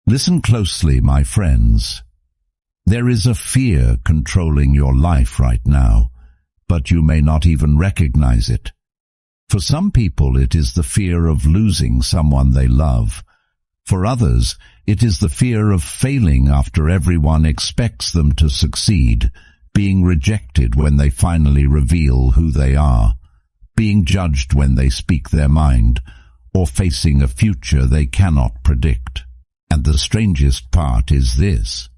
Listen closely, my friends. There is a fear controlling your life right now, but you may not even recognize it. For some people, it is the fear of losing someone they love. For others, it is the fear of failing after everyone expects them to succeed, being rejected when they finally reveal who they are, being judged when they speak their mind, or facing a future they cannot predict. And the strangest part is this.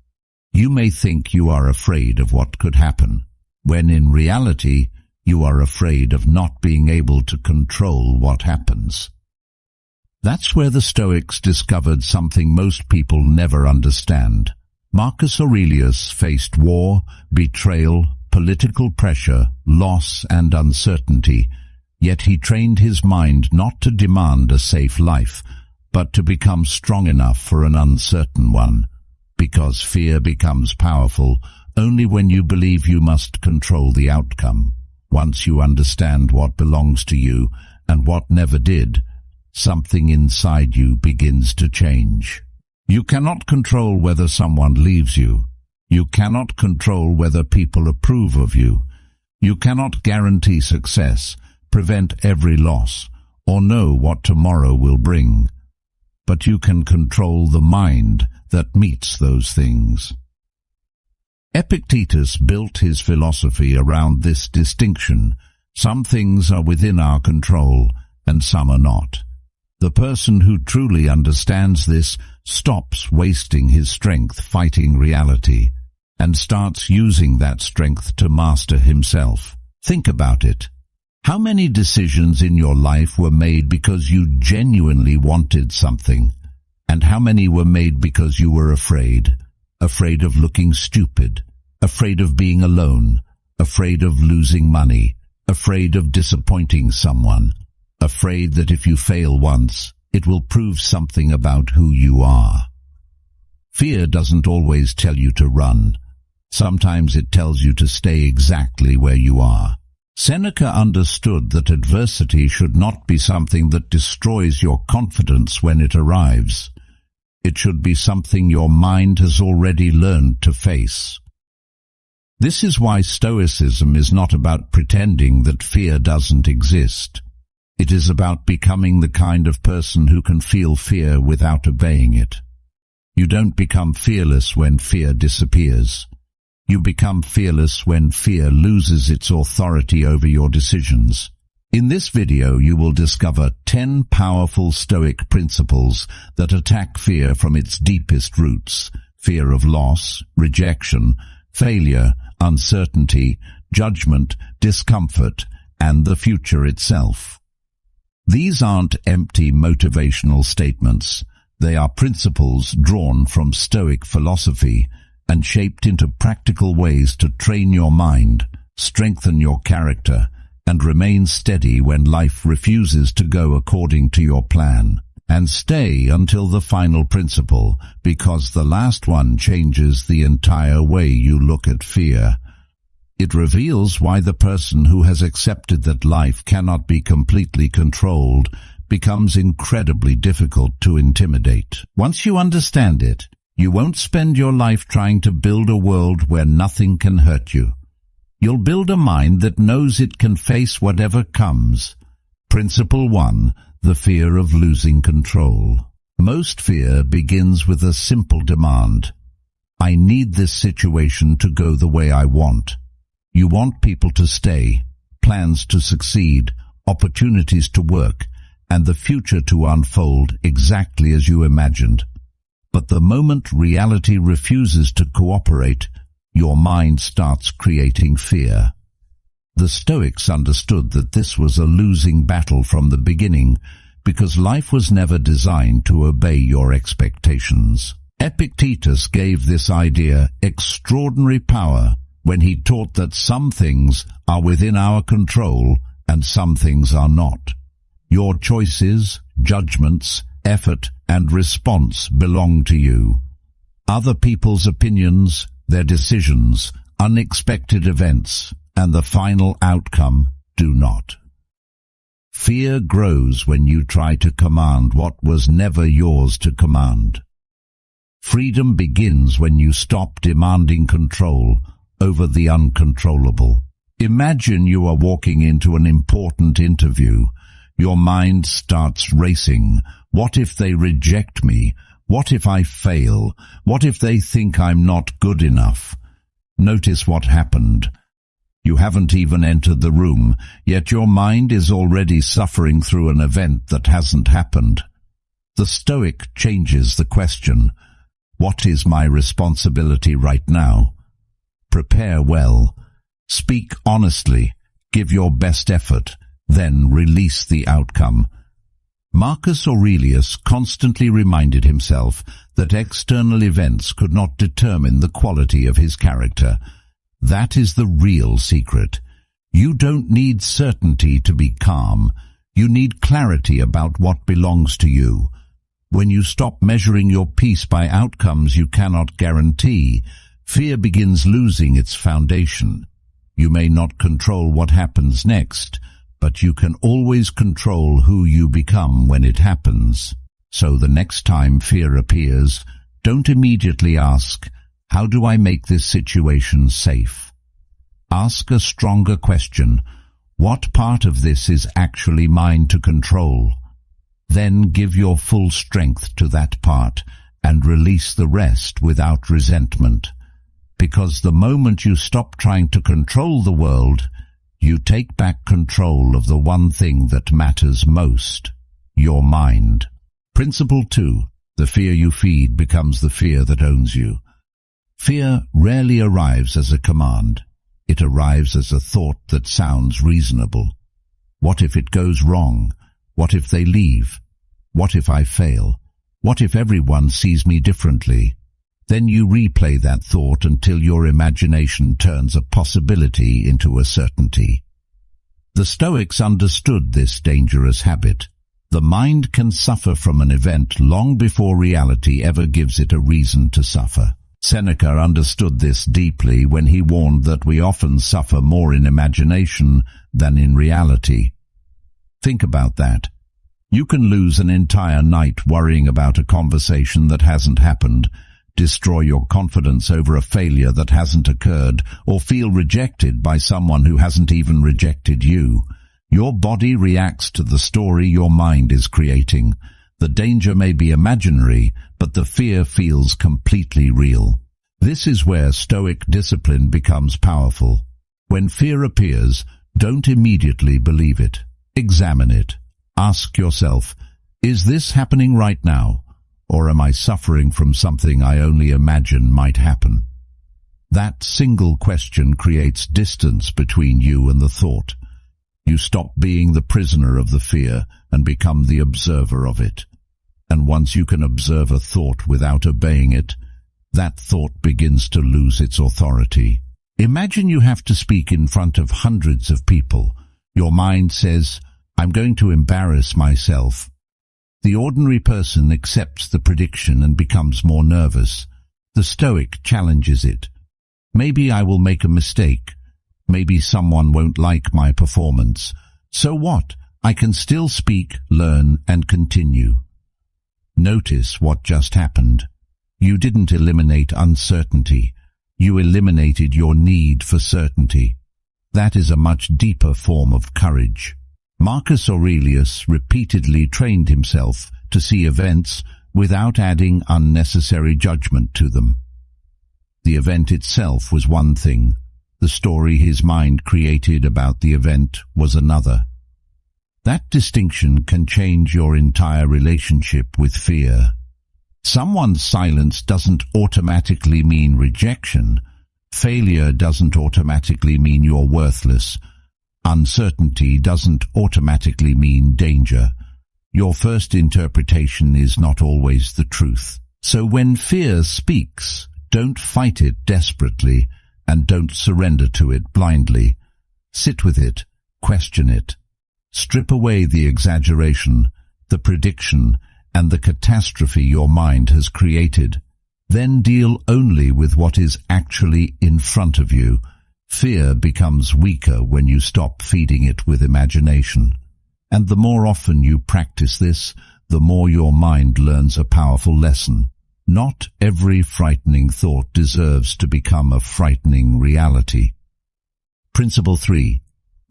You may think you are afraid of what could happen, when in reality you are afraid of not being able to control what happens. That's where the Stoics discovered something most people never understand. Marcus Aurelius faced war, betrayal, political pressure, loss, and uncertainty, yet he trained his mind not to demand a safe life, but to become strong enough for an uncertain one, because fear becomes powerful only when you believe you must control the outcome. Once you understand what belongs to you and what never did, something inside you begins to change. You cannot control whether someone leaves you. You cannot control whether people approve of you. You cannot guarantee success, prevent every loss, or know what tomorrow will bring. But you can control the mind that meets those things. Epictetus built his philosophy around this distinction. Some things are within our control, and some are not. The person who truly understands this stops wasting his strength fighting reality, and starts using that strength to master himself. Think about it. How many decisions in your life were made because you genuinely wanted something? And how many were made because you were afraid? Afraid of looking stupid, afraid of being alone, afraid of losing money, afraid of disappointing someone, afraid that if you fail once, it will prove something about who you are. Fear doesn't always tell you to run. Sometimes it tells you to stay exactly where you are. Seneca understood that adversity should not be something that destroys your confidence when it arrives. It should be something your mind has already learned to face. This is why Stoicism is not about pretending that fear doesn't exist. It is about becoming the kind of person who can feel fear without obeying it. You don't become fearless when fear disappears. You become fearless when fear loses its authority over your decisions. In this video, you will discover 10 powerful Stoic principles that attack fear from its deepest roots: fear of loss, rejection, failure, uncertainty, judgment, discomfort, and the future itself. These aren't empty motivational statements. They are principles drawn from Stoic philosophy and shaped into practical ways to train your mind, strengthen your character, and remain steady when life refuses to go according to your plan. And stay until the final principle, because the last one changes the entire way you look at fear. It reveals why the person who has accepted that life cannot be completely controlled becomes incredibly difficult to intimidate. Once you understand it, you won't spend your life trying to build a world where nothing can hurt you. You'll build a mind that knows it can face whatever comes. Principle 1. The fear of losing control. Most fear begins with a simple demand. I need this situation to go the way I want. You want people to stay, plans to succeed, opportunities to work, and the future to unfold exactly as you imagined. But the moment reality refuses to cooperate, your mind starts creating fear. The Stoics understood that this was a losing battle from the beginning, because life was never designed to obey your expectations. Epictetus gave this idea extraordinary power when he taught that some things are within our control and some things are not. Your choices, judgments, effort, and response belong to you. Other people's opinions, their decisions, unexpected events, and the final outcome do not. Fear grows when you try to command what was never yours to command. Freedom begins when you stop demanding control over the uncontrollable. Imagine you are walking into an important interview. Your mind starts racing. What if they reject me? What if I fail? What if they think I'm not good enough? Notice what happened. You haven't even entered the room, yet your mind is already suffering through an event that hasn't happened. The Stoic changes the question. What is my responsibility right now? Prepare well. Speak honestly. Give your best effort. Then release the outcome. Marcus Aurelius constantly reminded himself that external events could not determine the quality of his character. That is the real secret. You don't need certainty to be calm. You need clarity about what belongs to you. When you stop measuring your peace by outcomes you cannot guarantee, fear begins losing its foundation. You may not control what happens next, but you can always control who you become when it happens. So the next time fear appears, don't immediately ask, how do I make this situation safe? Ask a stronger question. What part of this is actually mine to control? Then give your full strength to that part and release the rest without resentment. Because the moment you stop trying to control the world, you take back control of the one thing that matters most, your mind. Principle 2. The fear you feed becomes the fear that owns you. Fear rarely arrives as a command. It arrives as a thought that sounds reasonable. What if it goes wrong? What if they leave? What if I fail? What if everyone sees me differently? Then you replay that thought until your imagination turns a possibility into a certainty. The Stoics understood this dangerous habit. The mind can suffer from an event long before reality ever gives it a reason to suffer. Seneca understood this deeply when he warned that we often suffer more in imagination than in reality. Think about that. You can lose an entire night worrying about a conversation that hasn't happened, destroy your confidence over a failure that hasn't occurred, or feel rejected by someone who hasn't even rejected you. Your body reacts to the story your mind is creating. The danger may be imaginary, but the fear feels completely real. This is where Stoic discipline becomes powerful. When fear appears, don't immediately believe it. Examine it. Ask yourself, is this happening right now? Or am I suffering from something I only imagine might happen? That single question creates distance between you and the thought. You stop being the prisoner of the fear and become the observer of it. And once you can observe a thought without obeying it, that thought begins to lose its authority. Imagine you have to speak in front of hundreds of people. Your mind says, I'm going to embarrass myself. The ordinary person accepts the prediction and becomes more nervous. The Stoic challenges it. Maybe I will make a mistake. Maybe someone won't like my performance. So what? I can still speak, learn, and continue. Notice what just happened. You didn't eliminate uncertainty. You eliminated your need for certainty. That is a much deeper form of courage. Marcus Aurelius repeatedly trained himself to see events without adding unnecessary judgment to them. The event itself was one thing. The story his mind created about the event was another. That distinction can change your entire relationship with fear. Someone's silence doesn't automatically mean rejection. Failure doesn't automatically mean you're worthless. Uncertainty doesn't automatically mean danger. Your first interpretation is not always the truth. So when fear speaks, don't fight it desperately and don't surrender to it blindly. Sit with it, question it. Strip away the exaggeration, the prediction, and the catastrophe your mind has created. Then deal only with what is actually in front of you. Fear becomes weaker when you stop feeding it with imagination. And the more often you practice this, the more your mind learns a powerful lesson. Not every frightening thought deserves to become a frightening reality. Principle 3.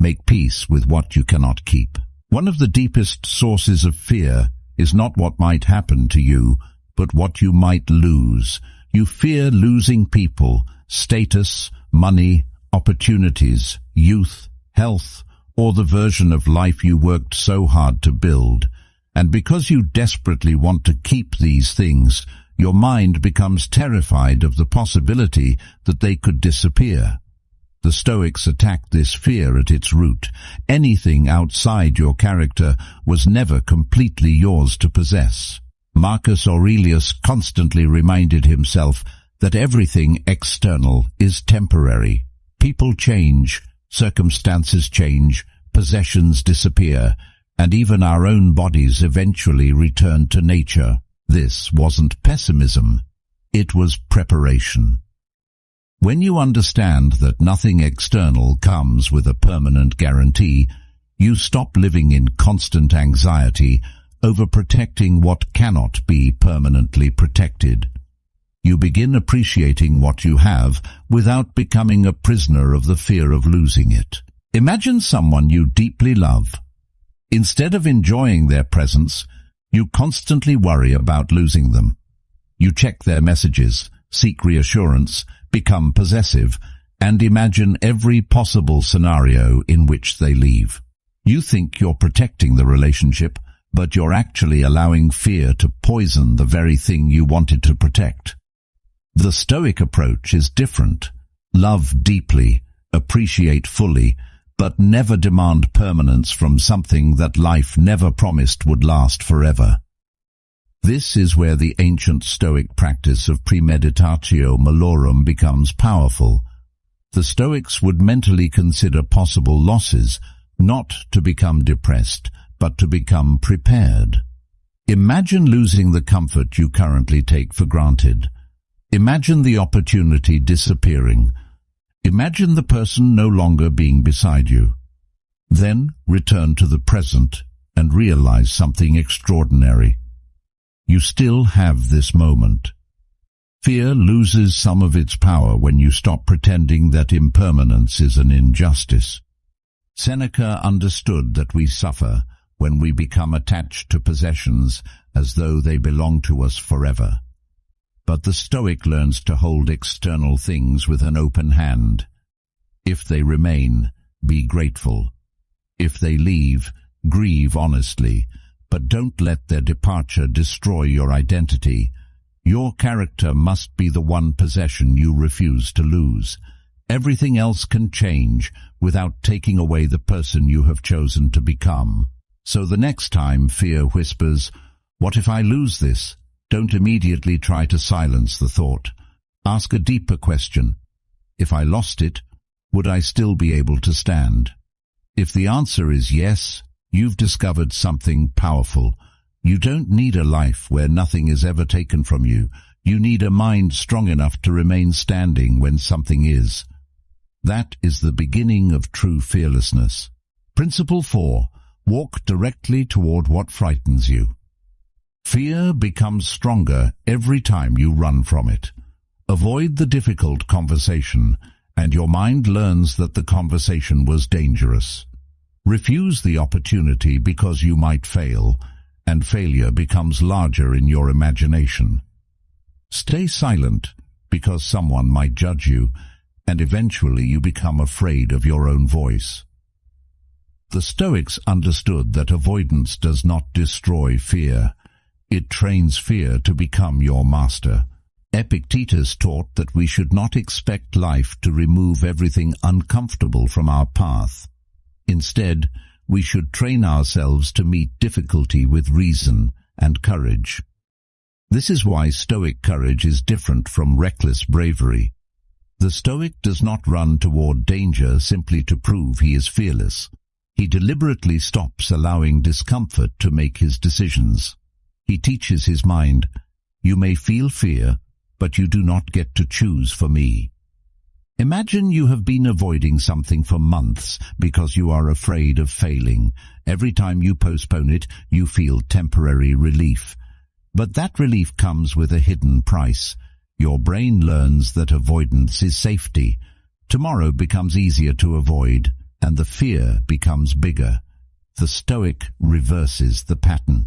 Make peace with what you cannot keep. One of the deepest sources of fear is not what might happen to you, but what you might lose. You fear losing people, status, money, opportunities, youth, health, or the version of life you worked so hard to build. And because you desperately want to keep these things, your mind becomes terrified of the possibility that they could disappear. The Stoics attacked this fear at its root. Anything outside your character was never completely yours to possess. Marcus Aurelius constantly reminded himself that everything external is temporary. People change, circumstances change, possessions disappear, and even our own bodies eventually return to nature. This wasn't pessimism, it was preparation. When you understand that nothing external comes with a permanent guarantee, you stop living in constant anxiety over protecting what cannot be permanently protected. You begin appreciating what you have without becoming a prisoner of the fear of losing it. Imagine someone you deeply love. Instead of enjoying their presence, you constantly worry about losing them. You check their messages, seek reassurance, become possessive, and imagine every possible scenario in which they leave. You think you're protecting the relationship, but you're actually allowing fear to poison the very thing you wanted to protect. The Stoic approach is different. Love deeply, appreciate fully, but never demand permanence from something that life never promised would last forever. This is where the ancient Stoic practice of premeditatio malorum becomes powerful. The Stoics would mentally consider possible losses, not to become depressed, but to become prepared. Imagine losing the comfort you currently take for granted. Imagine the opportunity disappearing. Imagine the person no longer being beside you. Then return to the present and realize something extraordinary. You still have this moment. Fear loses some of its power when you stop pretending that impermanence is an injustice. Seneca understood that we suffer when we become attached to possessions as though they belong to us forever. But the Stoic learns to hold external things with an open hand. If they remain, be grateful. If they leave, grieve honestly, but don't let their departure destroy your identity. Your character must be the one possession you refuse to lose. Everything else can change without taking away the person you have chosen to become. So the next time fear whispers, "What if I lose this?" don't immediately try to silence the thought. Ask a deeper question. If I lost it, would I still be able to stand? If the answer is yes, you've discovered something powerful. You don't need a life where nothing is ever taken from you. You need a mind strong enough to remain standing when something is. That is the beginning of true fearlessness. Principle 4. Walk directly toward what frightens you. Fear becomes stronger every time you run from it. Avoid the difficult conversation, and your mind learns that the conversation was dangerous. Refuse the opportunity because you might fail, and failure becomes larger in your imagination. Stay silent because someone might judge you, and eventually you become afraid of your own voice. The Stoics understood that avoidance does not destroy fear. It trains fear to become your master. Epictetus taught that we should not expect life to remove everything uncomfortable from our path. Instead, we should train ourselves to meet difficulty with reason and courage. This is why Stoic courage is different from reckless bravery. The Stoic does not run toward danger simply to prove he is fearless. He deliberately stops allowing discomfort to make his decisions. He teaches his mind, "You may feel fear, but you do not get to choose for me." Imagine you have been avoiding something for months because you are afraid of failing. Every time you postpone it, you feel temporary relief. But that relief comes with a hidden price. Your brain learns that avoidance is safety. Tomorrow becomes easier to avoid, and the fear becomes bigger. The Stoic reverses the pattern.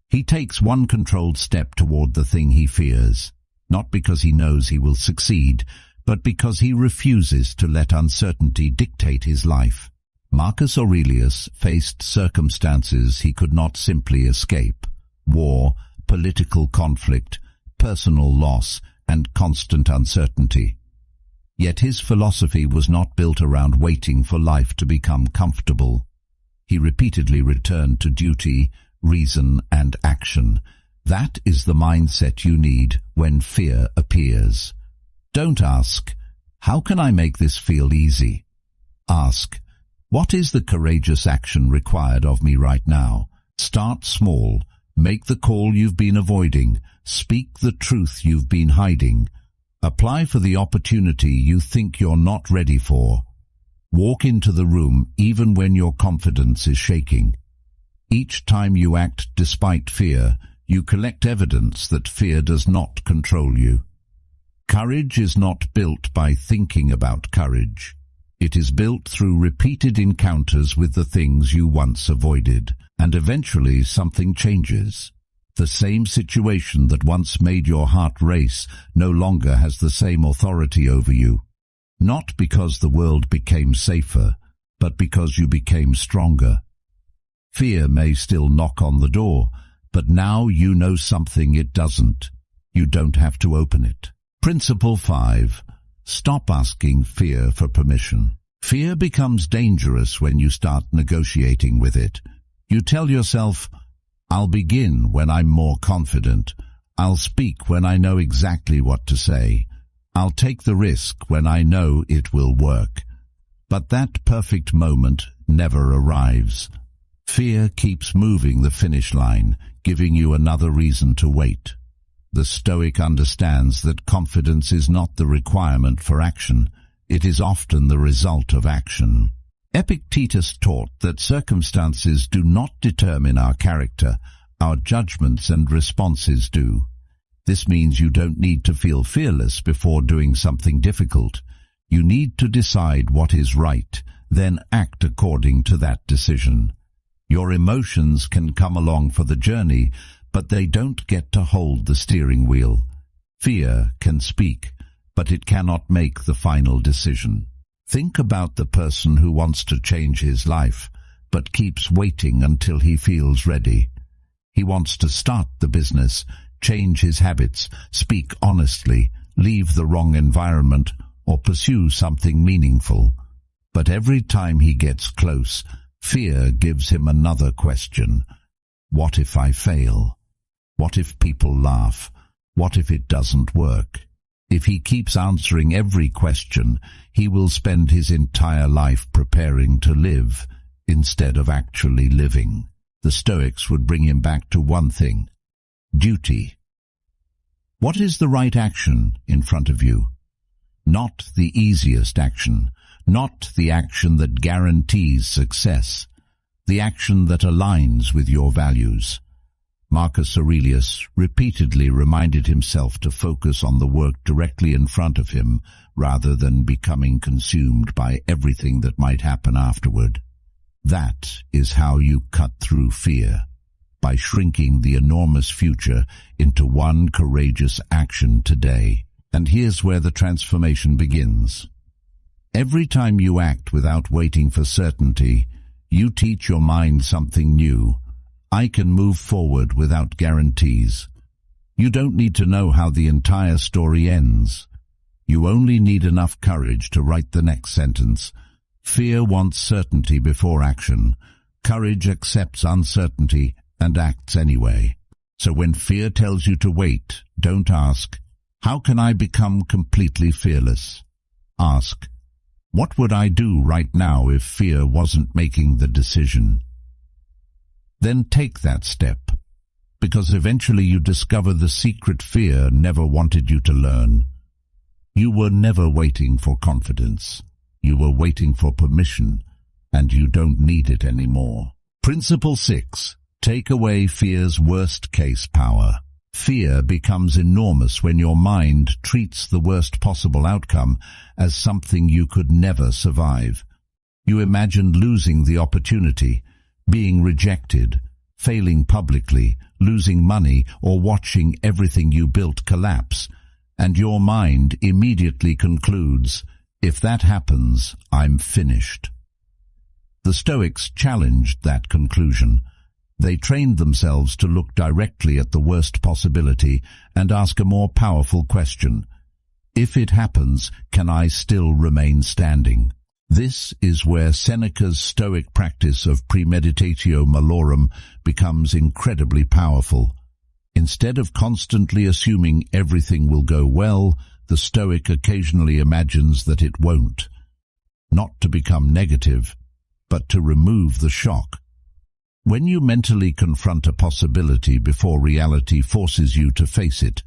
He takes one controlled step toward the thing he fears, not because he knows he will succeed, but because he refuses to let uncertainty dictate his life. Marcus Aurelius faced circumstances he could not simply escape: war, political conflict, personal loss, and constant uncertainty. Yet his philosophy was not built around waiting for life to become comfortable. He repeatedly returned to duty, reason, and action. That is the mindset you need when fear appears. Don't ask, "How can I make this feel easy?" Ask, "What is the courageous action required of me right now?" Start small. Make the call you've been avoiding. Speak the truth you've been hiding. Apply for the opportunity you think you're not ready for. Walk into the room even when your confidence is shaking. Each time you act despite fear, you collect evidence that fear does not control you. Courage is not built by thinking about courage. It is built through repeated encounters with the things you once avoided, and eventually something changes. The same situation that once made your heart race no longer has the same authority over you. Not because the world became safer, but because you became stronger. Fear may still knock on the door, but now you know something it doesn't. You don't have to open it. Principle 5. Stop asking fear for permission. Fear becomes dangerous when you start negotiating with it. You tell yourself, "I'll begin when I'm more confident. I'll speak when I know exactly what to say. I'll take the risk when I know it will work." But that perfect moment never arrives. Fear keeps moving the finish line, giving you another reason to wait. The Stoic understands that confidence is not the requirement for action. It is often the result of action. Epictetus taught that circumstances do not determine our character, our judgments and responses do. This means you don't need to feel fearless before doing something difficult. You need to decide what is right, then act according to that decision. Your emotions can come along for the journey, but they don't get to hold the steering wheel. Fear can speak, but it cannot make the final decision. Think about the person who wants to change his life, but keeps waiting until he feels ready. He wants to start the business, change his habits, speak honestly, leave the wrong environment, or pursue something meaningful. But every time he gets close, fear gives him another question. What if I fail? What if people laugh? What if it doesn't work? If he keeps answering every question, he will spend his entire life preparing to live instead of actually living. The Stoics would bring him back to one thing: duty. What is the right action in front of you? Not the easiest action, not the action that guarantees success, the action that aligns with your values. Marcus Aurelius repeatedly reminded himself to focus on the work directly in front of him rather than becoming consumed by everything that might happen afterward. That is how you cut through fear, by shrinking the enormous future into one courageous action today. And here's where the transformation begins. Every time you act without waiting for certainty, you teach your mind something new. I can move forward without guarantees. You don't need to know how the entire story ends. You only need enough courage to write the next sentence. Fear wants certainty before action. Courage accepts uncertainty and acts anyway. So when fear tells you to wait, don't ask, "How can I become completely fearless?" Ask, "What would I do right now if fear wasn't making the decision?" Then take that step, because eventually you discover the secret fear never wanted you to learn. You were never waiting for confidence. You were waiting for permission, and you don't need it anymore. Principle 6. Take away fear's worst-case power. Fear becomes enormous when your mind treats the worst possible outcome as something you could never survive. You imagine losing the opportunity, being rejected, failing publicly, losing money, or watching everything you built collapse, and your mind immediately concludes, if that happens, I'm finished. The Stoics challenged that conclusion. They trained themselves to look directly at the worst possibility and ask a more powerful question. If it happens, can I still remain standing? This is where Seneca's Stoic practice of premeditatio malorum becomes incredibly powerful. Instead of constantly assuming everything will go well, the Stoic occasionally imagines that it won't. Not to become negative, but to remove the shock. When you mentally confront a possibility before reality forces you to face it,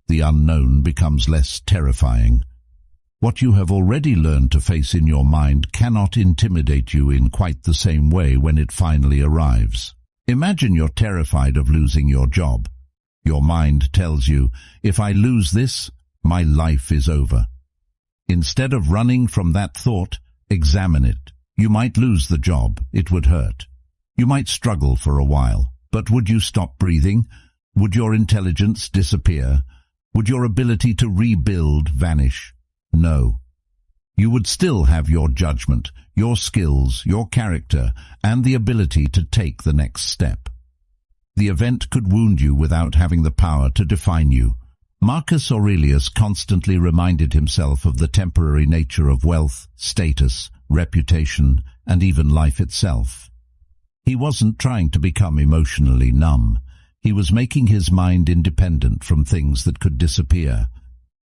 the unknown becomes less terrifying. What you have already learned to face in your mind cannot intimidate you in quite the same way when it finally arrives. Imagine you're terrified of losing your job. Your mind tells you, if I lose this, my life is over. Instead of running from that thought, examine it. You might lose the job. It would hurt. You might struggle for a while, but would you stop breathing? Would your intelligence disappear? Would your ability to rebuild vanish? No. You would still have your judgment, your skills, your character, and the ability to take the next step. The event could wound you without having the power to define you. Marcus Aurelius constantly reminded himself of the temporary nature of wealth, status, reputation, and even life itself. He wasn't trying to become emotionally numb. He was making his mind independent from things that could disappear.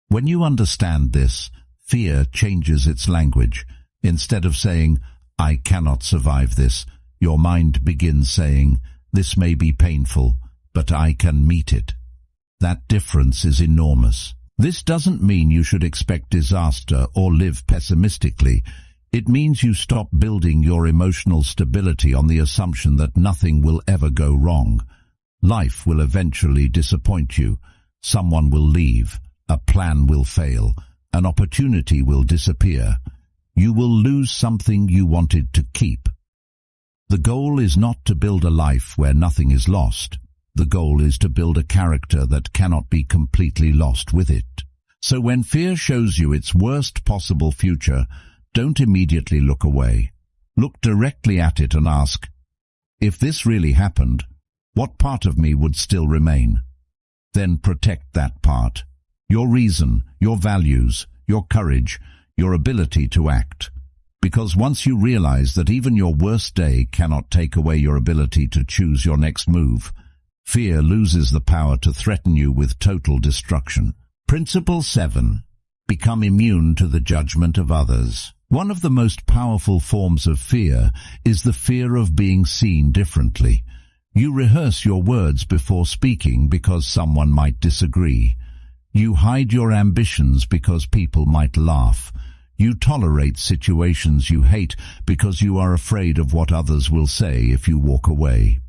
When you understand this, fear changes its language. Instead of saying, I cannot survive this, your mind begins saying, this may be painful, but I can meet it. That difference is enormous. This doesn't mean you should expect disaster or live pessimistically. It means you stop building your emotional stability on the assumption that nothing will ever go wrong. Life will eventually disappoint you. Someone will leave. A plan will fail. An opportunity will disappear. You will lose something you wanted to keep. The goal is not to build a life where nothing is lost. The goal is to build a character that cannot be completely lost with it. So when fear shows you its worst possible future, don't immediately look away. Look directly at it and ask, if this really happened, what part of me would still remain? Then protect that part. Your reason, your values, your courage, your ability to act. Because once you realize that even your worst day cannot take away your ability to choose your next move, fear loses the power to threaten you with total destruction. Principle 7. Become immune to the judgment of others. One of the most powerful forms of fear is the fear of being seen differently. You rehearse your words before speaking because someone might disagree. You hide your ambitions because people might laugh. You tolerate situations you hate because you are afraid of what others will say if you walk away.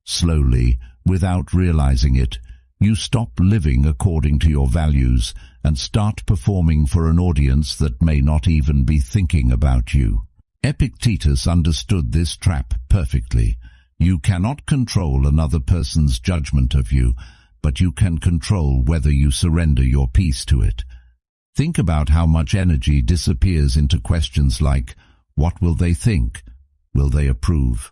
Slowly, without realizing it, you stop living according to your values and start performing for an audience that may not even be thinking about you. Epictetus understood this trap perfectly. You cannot control another person's judgment of you, but you can control whether you surrender your peace to it. Think about how much energy disappears into questions like, what will they think? Will they approve?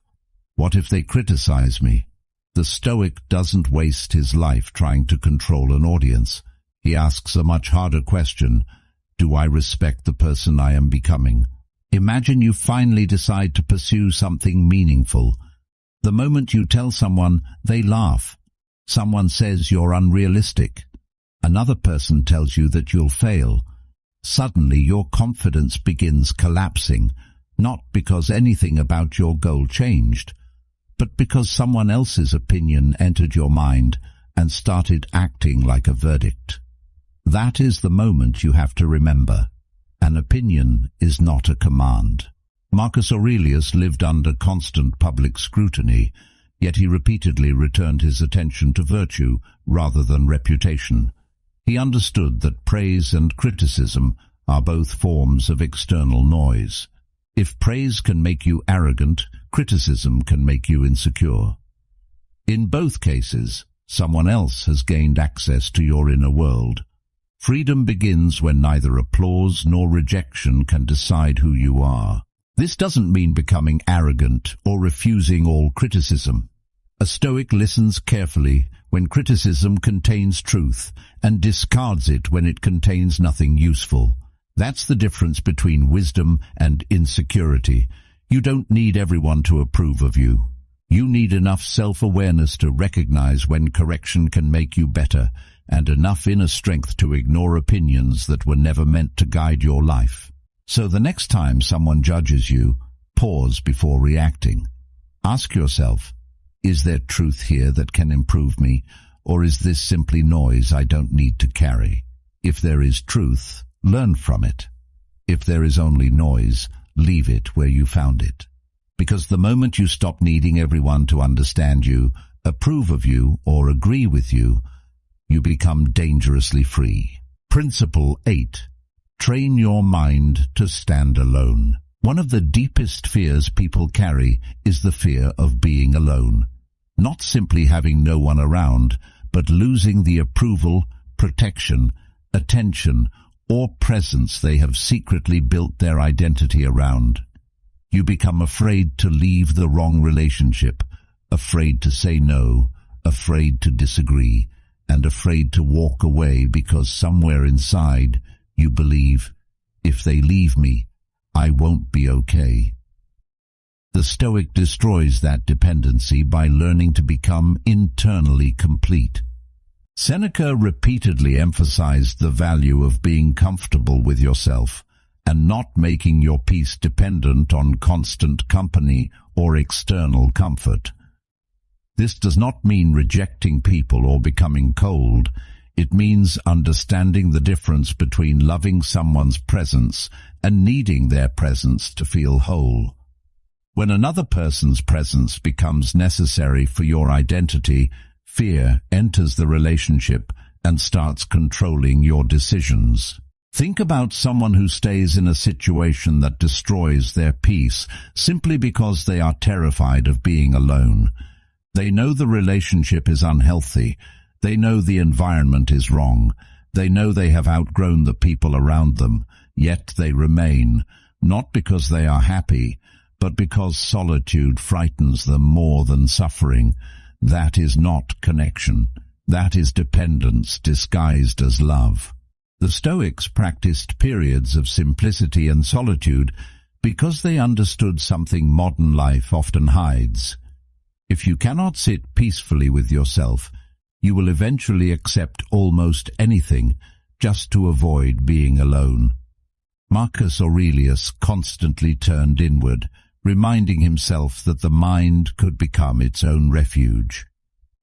What if they criticize me? The Stoic doesn't waste his life trying to control an audience. He asks a much harder question, do I respect the person I am becoming? Imagine you finally decide to pursue something meaningful. The moment you tell someone, they laugh. Someone says you're unrealistic. Another person tells you that you'll fail. Suddenly your confidence begins collapsing, not because anything about your goal changed, but because someone else's opinion entered your mind and started acting like a verdict. That is the moment you have to remember. An opinion is not a command. Marcus Aurelius lived under constant public scrutiny. yet he repeatedly returned his attention to virtue rather than reputation. He understood that praise and criticism are both forms of external noise. If praise can make you arrogant, criticism can make you insecure. In both cases, someone else has gained access to your inner world. Freedom begins when neither applause nor rejection can decide who you are. This doesn't mean becoming arrogant or refusing all criticism. A Stoic listens carefully when criticism contains truth and discards it when it contains nothing useful. That's the difference between wisdom and insecurity. You don't need everyone to approve of you. You need enough self-awareness to recognize when correction can make you better, and enough inner strength to ignore opinions that were never meant to guide your life. So the next time someone judges you, pause before reacting. Ask yourself, is there truth here that can improve me, or is this simply noise I don't need to carry? If there is truth, learn from it. If there is only noise, leave it where you found it. Because the moment you stop needing everyone to understand you, approve of you, or agree with you, you become dangerously free. Principle 8. Train your mind to stand alone. One of the deepest fears people carry is the fear of being alone. Not simply having no one around, but losing the approval, protection, attention, or presence they have secretly built their identity around. You become afraid to leave the wrong relationship, afraid to say no, afraid to disagree, and afraid to walk away because somewhere inside you believe, if they leave me, I won't be okay. The Stoic destroys that dependency by learning to become internally complete. Seneca repeatedly emphasized the value of being comfortable with yourself and not making your peace dependent on constant company or external comfort. This does not mean rejecting people or becoming cold. It means understanding the difference between loving someone's presence and needing their presence to feel whole. When another person's presence becomes necessary for your identity, fear enters the relationship and starts controlling your decisions. Think about someone who stays in a situation that destroys their peace simply because they are terrified of being alone. They know the relationship is unhealthy. They know the environment is wrong. They know they have outgrown the people around them, yet they remain, not because they are happy, but because solitude frightens them more than suffering. That is not connection. That is dependence disguised as love. The Stoics practiced periods of simplicity and solitude because they understood something modern life often hides. If you cannot sit peacefully with yourself, you will eventually accept almost anything just to avoid being alone. Marcus Aurelius constantly turned inward, reminding himself that the mind could become its own refuge.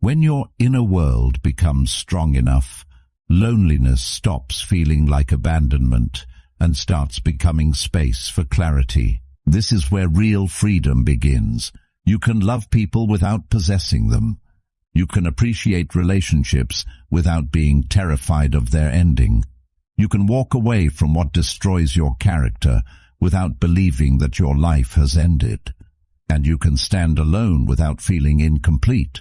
When your inner world becomes strong enough, loneliness stops feeling like abandonment and starts becoming space for clarity. This is where real freedom begins. You can love people without possessing them. You can appreciate relationships without being terrified of their ending. You can walk away from what destroys your character without believing that your life has ended. And you can stand alone without feeling incomplete.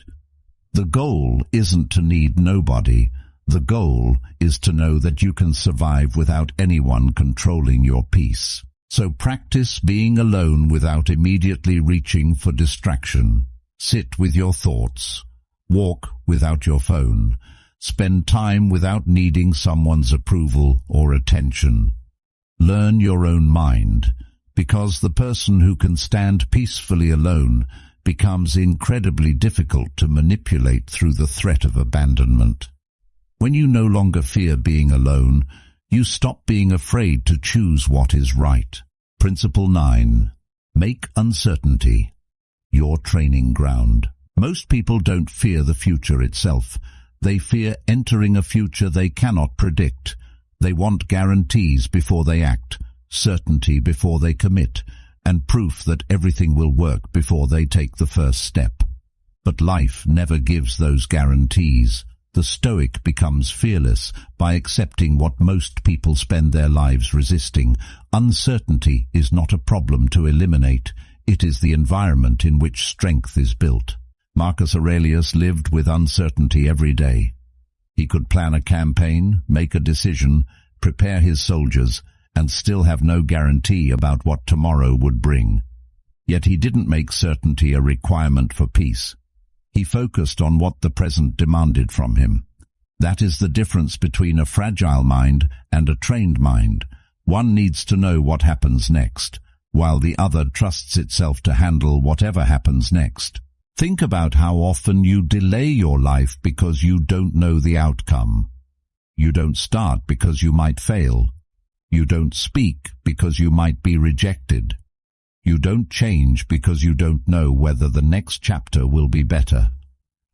The goal isn't to need nobody. The goal is to know that you can survive without anyone controlling your peace. So practice being alone without immediately reaching for distraction. Sit with your thoughts. Walk without your phone. Spend time without needing someone's approval or attention. Learn your own mind, because the person who can stand peacefully alone becomes incredibly difficult to manipulate through the threat of abandonment. When you no longer fear being alone, you stop being afraid to choose what is right. Principle 9. Make uncertainty your training ground. Most people don't fear the future itself. They fear entering a future they cannot predict. They want guarantees before they act, certainty before they commit, and proof that everything will work before they take the first step. But life never gives those guarantees. The Stoic becomes fearless by accepting what most people spend their lives resisting. Uncertainty is not a problem to eliminate. It is the environment in which strength is built. Marcus Aurelius lived with uncertainty every day. He could plan a campaign, make a decision, prepare his soldiers, and still have no guarantee about what tomorrow would bring. Yet he didn't make certainty a requirement for peace. He focused on what the present demanded from him. That is the difference between a fragile mind and a trained mind. One needs to know what happens next, while the other trusts itself to handle whatever happens next. Think about how often you delay your life because you don't know the outcome. You don't start because you might fail. You don't speak because you might be rejected. You don't change because you don't know whether the next chapter will be better.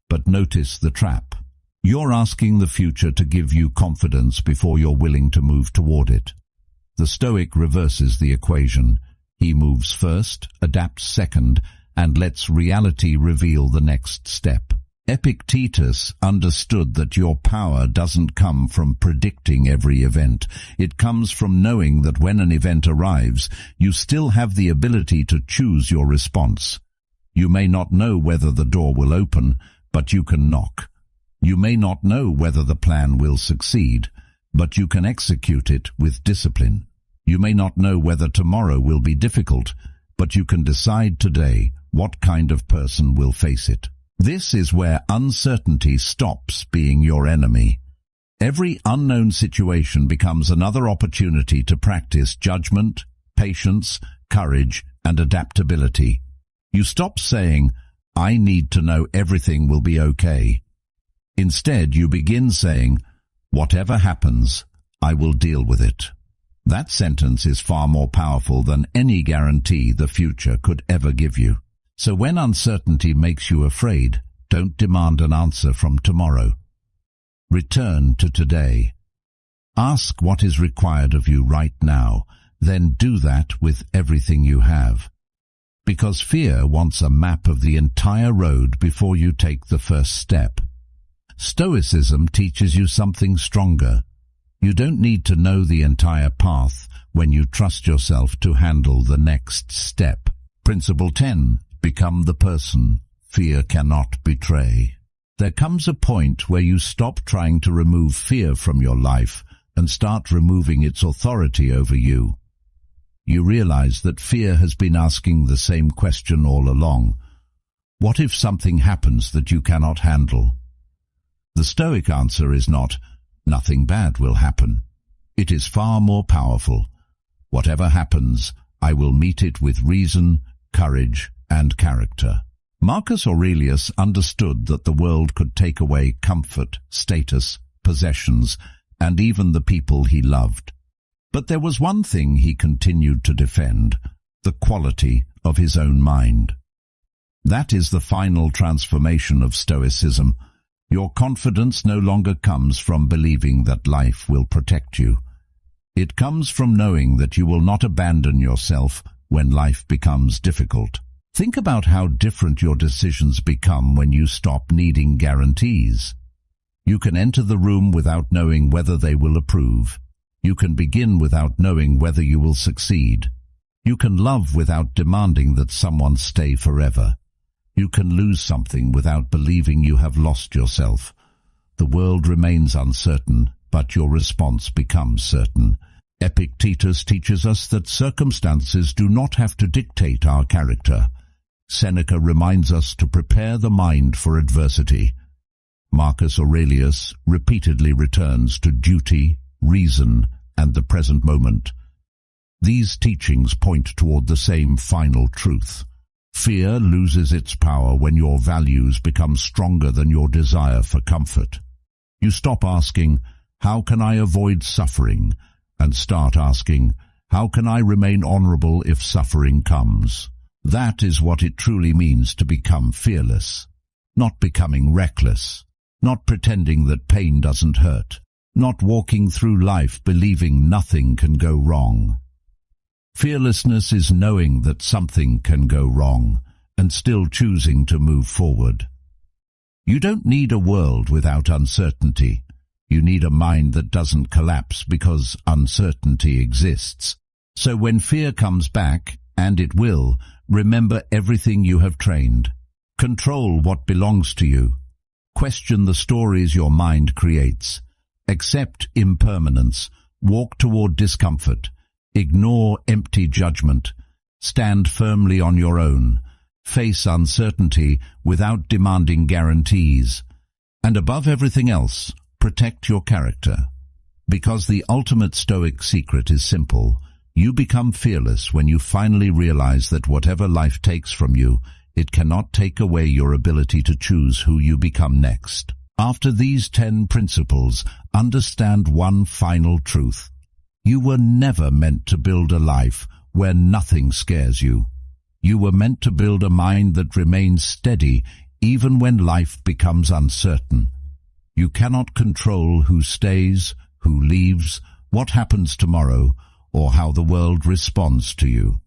But notice the trap. You're asking the future to give you confidence before you're willing to move toward it. The Stoic reverses the equation. He moves first, adapts second, and lets reality reveal the next step. Epictetus understood that your power doesn't come from predicting every event. It comes from knowing that when an event arrives, you still have the ability to choose your response. You may not know whether the door will open, but you can knock. You may not know whether the plan will succeed, but you can execute it with discipline. You may not know whether tomorrow will be difficult, but you can decide today what kind of person will face it. This is where uncertainty stops being your enemy. Every unknown situation becomes another opportunity to practice judgment, patience, courage, and adaptability. You stop saying, "I need to know everything will be okay." Instead, you begin saying, "Whatever happens, I will deal with it." That sentence is far more powerful than any guarantee the future could ever give you. So when uncertainty makes you afraid, don't demand an answer from tomorrow. Return to today. Ask what is required of you right now, then do that with everything you have. Because fear wants a map of the entire road before you take the first step. Stoicism teaches you something stronger. You don't need to know the entire path when you trust yourself to handle the next step. Principle 10. Become the person fear cannot betray. There comes a point where you stop trying to remove fear from your life and start removing its authority over you. You realize that fear has been asking the same question all along. What if something happens that you cannot handle? The Stoic answer is not, "Nothing bad will happen." It is far more powerful. Whatever happens, I will meet it with reason, courage, and character. Marcus Aurelius understood that the world could take away comfort, status, possessions, and even the people he loved. But there was one thing he continued to defend, the quality of his own mind. That is the final transformation of Stoicism. Your confidence no longer comes from believing that life will protect you. It comes from knowing that you will not abandon yourself when life becomes difficult. Think about how different your decisions become when you stop needing guarantees. You can enter the room without knowing whether they will approve. You can begin without knowing whether you will succeed. You can love without demanding that someone stay forever. You can lose something without believing you have lost yourself. The world remains uncertain, but your response becomes certain. Epictetus teaches us that circumstances do not have to dictate our character. Seneca reminds us to prepare the mind for adversity. Marcus Aurelius repeatedly returns to duty, reason, and the present moment. These teachings point toward the same final truth. Fear loses its power when your values become stronger than your desire for comfort. You stop asking, "How can I avoid suffering?" and start asking, "How can I remain honorable if suffering comes?" That is what it truly means to become fearless. Not becoming reckless. Not pretending that pain doesn't hurt. Not walking through life believing nothing can go wrong. Fearlessness is knowing that something can go wrong and still choosing to move forward. You don't need a world without uncertainty. You need a mind that doesn't collapse because uncertainty exists. So when fear comes back, and it will, remember everything you have trained. Control what belongs to you. Question the stories your mind creates. Accept impermanence. Walk toward discomfort. Ignore empty judgment. Stand firmly on your own. Face uncertainty without demanding guarantees. And above everything else, protect your character. Because the ultimate Stoic secret is simple. You become fearless when you finally realize that whatever life takes from you, it cannot take away your ability to choose who you become next. After these 10 principles, understand one final truth. You were never meant to build a life where nothing scares you. You were meant to build a mind that remains steady even when life becomes uncertain. You cannot control who stays, who leaves, what happens tomorrow, or how the world responds to you.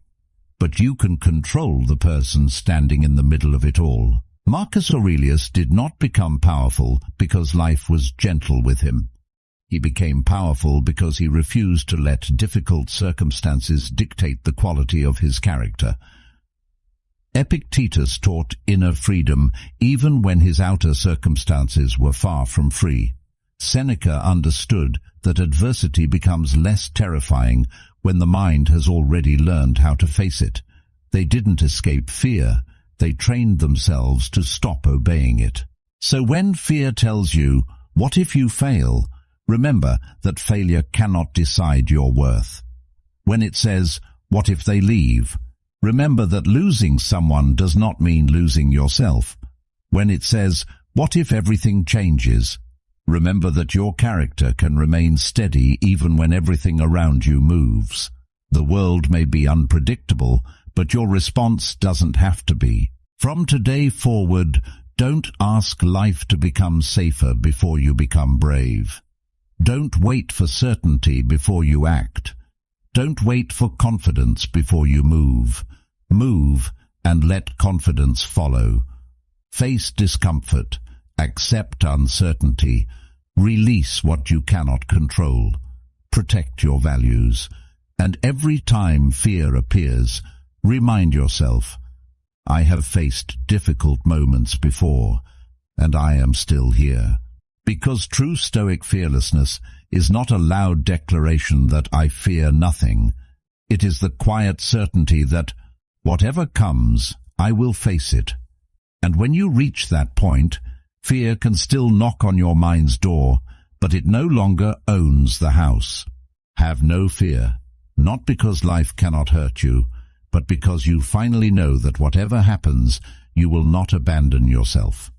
But you can control the person standing in the middle of it all. Marcus Aurelius did not become powerful because life was gentle with him. He became powerful because he refused to let difficult circumstances dictate the quality of his character. Epictetus taught inner freedom even when his outer circumstances were far from free. Seneca understood that adversity becomes less terrifying when the mind has already learned how to face it. They didn't escape fear. They trained themselves to stop obeying it. So when fear tells you, "What if you fail?" remember that failure cannot decide your worth. When it says, "What if they leave?" remember that losing someone does not mean losing yourself. When it says, "What if everything changes?" remember that your character can remain steady even when everything around you moves. The world may be unpredictable, but your response doesn't have to be. From today forward, don't ask life to become safer before you become brave. Don't wait for certainty before you act. Don't wait for confidence before you move. Move and let confidence follow. Face discomfort. Accept uncertainty. Release what you cannot control. Protect your values. And every time fear appears, remind yourself, I have faced difficult moments before, and I am still here. Because true Stoic fearlessness is not a loud declaration that I fear nothing. It is the quiet certainty that, whatever comes, I will face it. And when you reach that point, fear can still knock on your mind's door, but it no longer owns the house. Have no fear, not because life cannot hurt you, but because you finally know that whatever happens, you will not abandon yourself.